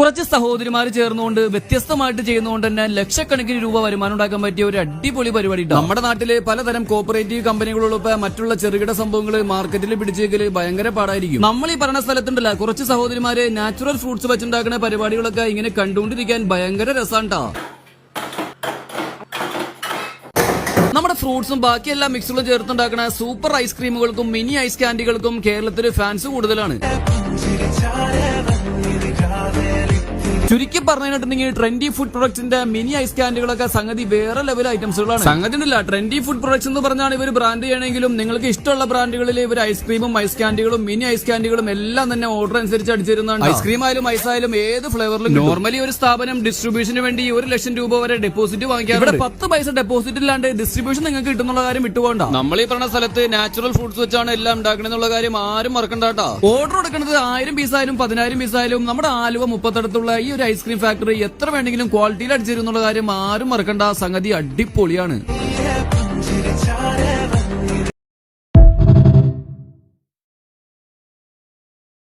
കുറച്ച് സഹോദരിമാര് ചേർന്നുകൊണ്ട് വ്യത്യസ്തമായിട്ട് ചെയ്യുന്നതുകൊണ്ട് തന്നെ ലക്ഷക്കണക്കിന് രൂപ വരുമാനം ഉണ്ടാക്കാൻ പറ്റിയ ഒരു അടിപൊളി പരിപാടി. നമ്മുടെ നാട്ടില് പലതരം കോപ്പറേറ്റീവ് കമ്പനികളുള്ളപ്പോ മറ്റുള്ള ചെറുകിട സംഭവങ്ങൾ മാർക്കറ്റിൽ പിടിച്ചേക്കല് ഭയങ്കര പാടായിരിക്കും. നമ്മൾ ഈ പറഞ്ഞ സ്ഥലത്തുണ്ടല്ല കുറച്ച് സഹോദരിമാര് നാച്ചുറൽ ഫ്രൂട്ട്സ് വെച്ചുണ്ടാക്കുന്ന പരിപാടികളൊക്കെ ഇങ്ങനെ കണ്ടുകൊണ്ടിരിക്കാൻ ഭയങ്കര രസാണ്ടാ. നമ്മുടെ ഫ്രൂട്ട്സും ബാക്കിയെല്ലാം മിക്സുകളും ചേർത്തുണ്ടാക്കുന്ന സൂപ്പർ ഐസ്ക്രീമുകൾക്കും മിനി ഐസ് കാൻഡികൾക്കും കേരളത്തിൽ ഫാൻസ് കൂടുതലാണ്. ചുരുക്കി പറഞ്ഞിട്ടുണ്ടെങ്കിൽ ട്രെൻഡി ഫുഡ് പ്രൊഡക്ട്സിന്റെ മിനി ഐസ് കാൻഡികളൊക്കെ സംഗതി വേറെ ലെവൽ ഐറ്റംസുകളാണ്. സംഗതി ഉണ്ടല്ല, ട്രെൻഡി ഫുഡ് പ്രൊഡക്ട്സ് എന്ന് പറഞ്ഞാണ് ഇവർ ബ്രാൻഡ് ചെയ്യണമെങ്കിലും നിങ്ങൾക്ക് ഇഷ്ടമുള്ള ബ്രാൻഡുകളിൽ ഇവർ ഐസ്ക്രീമും ഐസ് കാൻഡികളും മിനി ഐസ് കാൻഡികളും എല്ലാം തന്നെ ഓർഡർ അനുസരിച്ച് അടിച്ചിരുന്നതാണ്. ഐസ്ക്രീം ആയാലും ഐസ് ആയാലും ഏത് ഫ്ലേവറിലും. നോർമലി ഒരു സ്ഥാപനം ഡിസ്ട്രിബ്യൂഷന് വേണ്ടി 1 ലക്ഷം രൂപ വരെ ഡെപ്പോസിറ്റ് വാങ്ങിക്കാറുണ്ട്. ഇവിടെ 10 പൈസ ഡെപ്പോസിറ്റ് ഇല്ലാണ്ട് ഡിസ്ട്രിബ്യൂഷൻ നിങ്ങൾക്ക് കിട്ടുന്നുള്ള കാര്യം വിട്ടുപോകണ്ട. നമ്മൾ ഈ പറഞ്ഞ സ്ഥലത്ത് നാച്ചുറൽ ഫ്രൂട്ട്സ് വെച്ചാണ് എല്ലാം ഉണ്ടാക്കണെന്നുള്ള കാര്യം ആരും മറക്കണ്ടാട്ടോ. ഓർഡർ എടുക്കുന്നത് 1000 പീസായാലും 10000 പീസായാലും നമ്മുടെ ആലുവ 30 ഈ ഒരു ഐസ്ക്രീം ഫാക്ടറി എത്ര വേണമെങ്കിലും ക്വാളിറ്റിയിൽ അടിച്ചിരുന്നുള്ള കാര്യം ആരും മറക്കണ്ട. സംഗതി അടിപൊളിയാണ്.